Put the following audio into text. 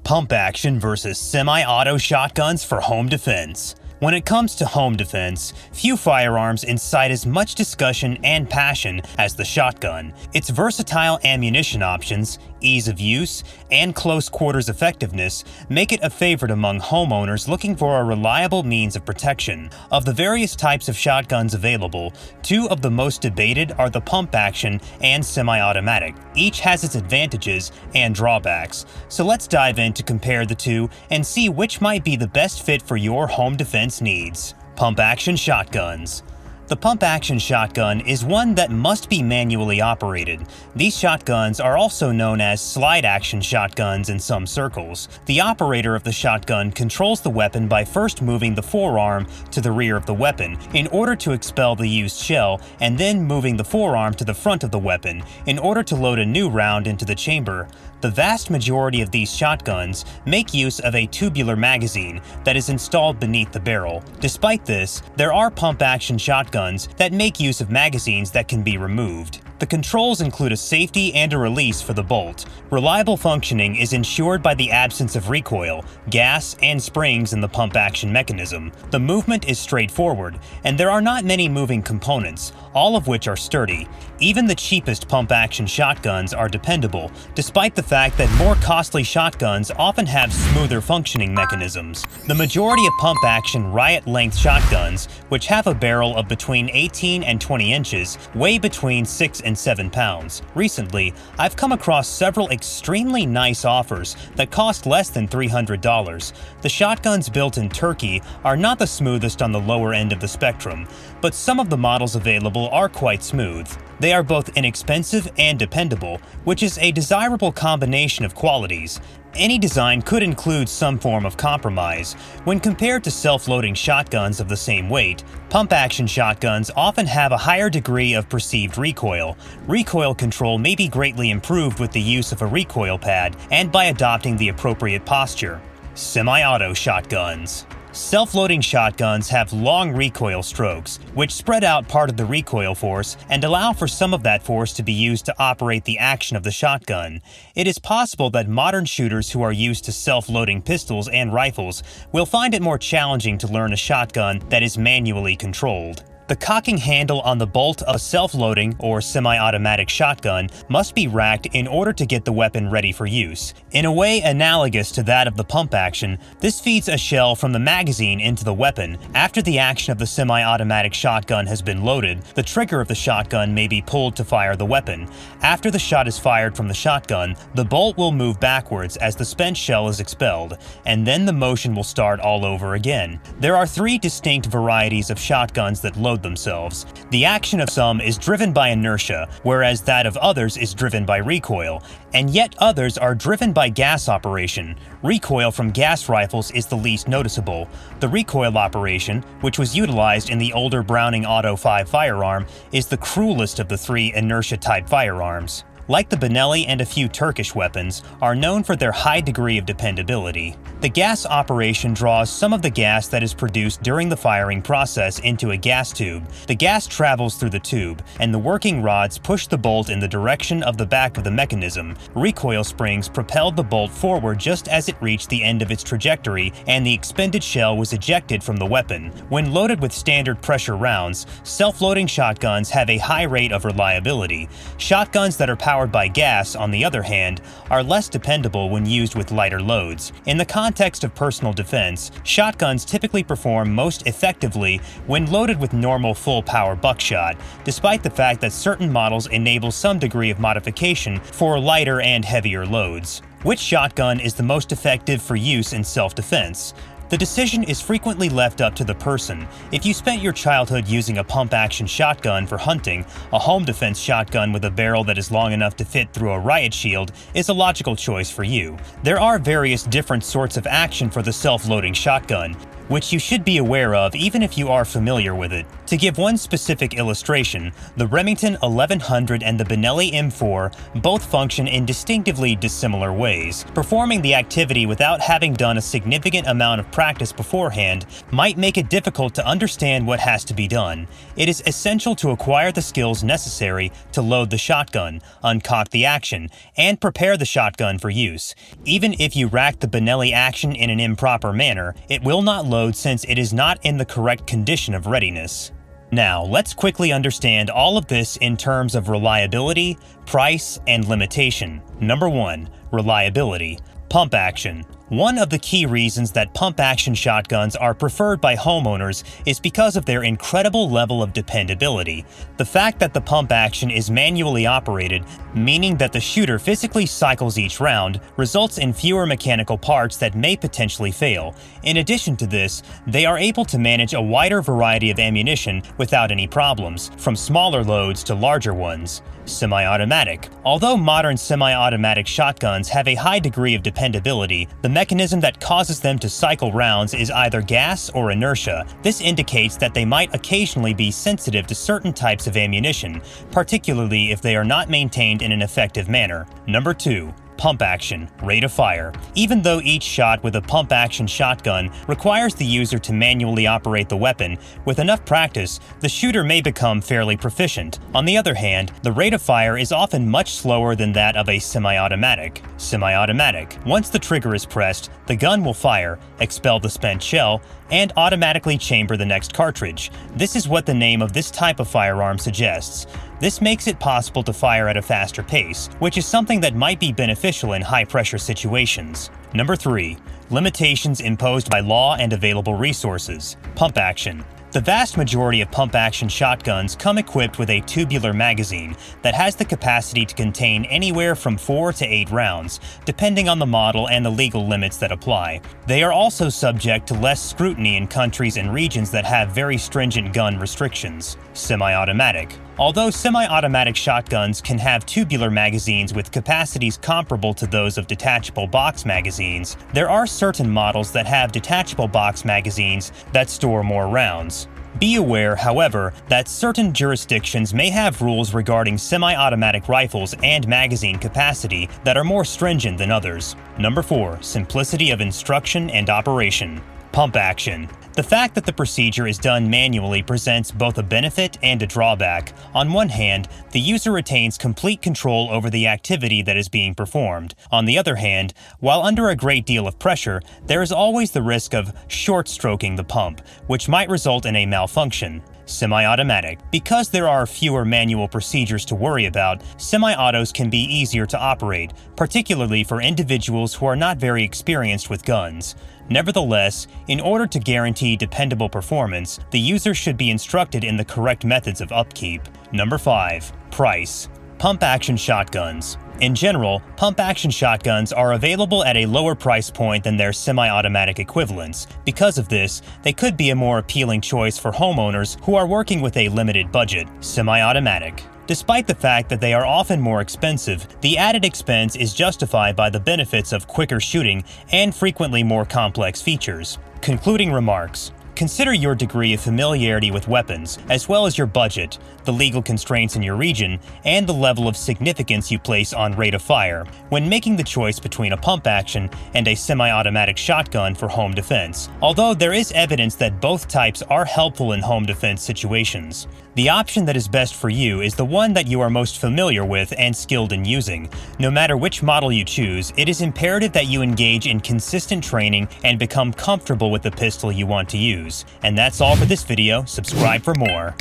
Pump action versus semi-auto shotguns for home defense. When it comes to home defense, few firearms incite as much discussion and passion as the shotgun. Its versatile ammunition options, ease of use, and close quarters effectiveness make it a favorite among homeowners looking for a reliable means of protection. Of the various types of shotguns available, two of the most debated are the pump action and semi-automatic. Each has its advantages and drawbacks, so let's dive in to compare the two and see which might be the best fit for your home defense needs. Pump action shotguns. The pump-action shotgun is one that must be manually operated. These shotguns are also known as slide-action shotguns in some circles. The operator of the shotgun controls the weapon by first moving the forearm to the rear of the weapon in order to expel the used shell, and then moving the forearm to the front of the weapon in order to load a new round into the chamber. The vast majority of these shotguns make use of a tubular magazine that is installed beneath the barrel. Despite this, there are pump-action shotguns that make use of magazines that can be removed. The controls include a safety and a release for the bolt. Reliable functioning is ensured by the absence of recoil, gas, and springs in the pump-action mechanism. The movement is straightforward, and there are not many moving components, all of which are sturdy. Even the cheapest pump-action shotguns are dependable, despite the fact that more costly shotguns often have smoother functioning mechanisms. The majority of pump-action riot-length shotguns, which have a barrel of between 18 and 20 inches, weigh between 6 and 7 pounds. Recently, I've come across several extremely nice offers that cost less than $300. The shotguns built in Turkey are not the smoothest on the lower end of the spectrum, but some of the models available are quite smooth. They are both inexpensive and dependable, which is a desirable combination of qualities. Any design could include some form of compromise. When compared to self-loading shotguns of the same weight, pump-action shotguns often have a higher degree of perceived recoil. Recoil control may be greatly improved with the use of a recoil pad and by adopting the appropriate posture. Semi-auto shotguns. Self-loading shotguns have long recoil strokes, which spread out part of the recoil force and allow for some of that force to be used to operate the action of the shotgun. It is possible that modern shooters who are used to self-loading pistols and rifles will find it more challenging to learn a shotgun that is manually controlled. The cocking handle on the bolt of a self-loading or semi-automatic shotgun must be racked in order to get the weapon ready for use. In a way analogous to that of the pump action, this feeds a shell from the magazine into the weapon. After the action of the semi-automatic shotgun has been loaded, the trigger of the shotgun may be pulled to fire the weapon. After the shot is fired from the shotgun, the bolt will move backwards as the spent shell is expelled, and then the motion will start all over again. There are three distinct varieties of shotguns that load themselves. The action of some is driven by inertia, whereas that of others is driven by recoil, and yet others are driven by gas operation. Recoil from gas rifles is the least noticeable. The recoil operation, which was utilized in the older Browning Auto 5 firearm, is the cruelest of the three inertia-type firearms. Like the Benelli and a few Turkish weapons, are known for their high degree of dependability. The gas operation draws some of the gas that is produced during the firing process into a gas tube. The gas travels through the tube, and the working rods push the bolt in the direction of the back of the mechanism. Recoil springs propelled the bolt forward just as it reached the end of its trajectory, and the expended shell was ejected from the weapon. When loaded with standard pressure rounds, self-loading shotguns have a high rate of reliability. Shotguns that are powered by gas, on the other hand, are less dependable when used with lighter loads. In the context of personal defense, shotguns typically perform most effectively when loaded with normal full-power buckshot, despite the fact that certain models enable some degree of modification for lighter and heavier loads. Which shotgun is the most effective for use in self-defense? The decision is frequently left up to the person. If you spent your childhood using a pump-action shotgun for hunting, a home defense shotgun with a barrel that is long enough to fit through a riot shield is a logical choice for you. There are various different sorts of action for the self-loading shotgun, which you should be aware of even if you are familiar with it. To give one specific illustration, the Remington 1100 and the Benelli M4 both function in distinctively dissimilar ways. Performing the activity without having done a significant amount of practice beforehand might make it difficult to understand what has to be done. It is essential to acquire the skills necessary to load the shotgun, uncock the action, and prepare the shotgun for use. Even if you rack the Benelli action in an improper manner, it will not load since it is not in the correct condition of readiness. Now, let's quickly understand all of this in terms of reliability, price, and limitation. Number 1. Reliability. Pump action. One of the key reasons that pump-action shotguns are preferred by homeowners is because of their incredible level of dependability. The fact that the pump action is manually operated, meaning that the shooter physically cycles each round, results in fewer mechanical parts that may potentially fail. In addition to this, they are able to manage a wider variety of ammunition without any problems, from smaller loads to larger ones. Semi-automatic. Although modern semi-automatic shotguns have a high degree of dependability, the mechanism that causes them to cycle rounds is either gas or inertia. This indicates that they might occasionally be sensitive to certain types of ammunition, particularly if they are not maintained in an effective manner. Number 2. Pump action, rate of fire. Even though each shot with a pump action shotgun requires the user to manually operate the weapon, with enough practice, the shooter may become fairly proficient. On the other hand, the rate of fire is often much slower than that of a semi-automatic. Semi-automatic. Once the trigger is pressed, the gun will fire, expel the spent shell, and automatically chamber the next cartridge. This is what the name of this type of firearm suggests. This makes it possible to fire at a faster pace, which is something that might be beneficial in high-pressure situations. Number 3. Limitations imposed by law and available resources. Pump action. The vast majority of pump-action shotguns come equipped with a tubular magazine that has the capacity to contain anywhere from 4 to 8 rounds, depending on the model and the legal limits that apply. They are also subject to less scrutiny in countries and regions that have very stringent gun restrictions. Semi-automatic. Although semi-automatic shotguns can have tubular magazines with capacities comparable to those of detachable box magazines, there are certain models that have detachable box magazines that store more rounds. Be aware, however, that certain jurisdictions may have rules regarding semi-automatic rifles and magazine capacity that are more stringent than others. Number 4. Simplicity of instruction and operation. Pump action. The fact that the procedure is done manually presents both a benefit and a drawback. On one hand, the user retains complete control over the activity that is being performed. On the other hand, while under a great deal of pressure, there is always the risk of short-stroking the pump, which might result in a malfunction. Semi-automatic. Because there are fewer manual procedures to worry about, semi-autos can be easier to operate, particularly for individuals who are not very experienced with guns. Nevertheless, in order to guarantee dependable performance, the user should be instructed in the correct methods of upkeep. Number 5. Price. Pump-action shotguns. In general, pump-action shotguns are available at a lower price point than their semi-automatic equivalents. Because of this, they could be a more appealing choice for homeowners who are working with a limited budget. Semi-automatic. Despite the fact that they are often more expensive, the added expense is justified by the benefits of quicker shooting and frequently more complex features. Concluding remarks. Consider your degree of familiarity with weapons, as well as your budget, the legal constraints in your region, and the level of significance you place on rate of fire when making the choice between a pump action and a semi-automatic shotgun for home defense, although there is evidence that both types are helpful in home defense situations. The option that is best for you is the one that you are most familiar with and skilled in using. No matter which model you choose, it is imperative that you engage in consistent training and become comfortable with the pistol you want to use. And that's all for this video. Subscribe for more.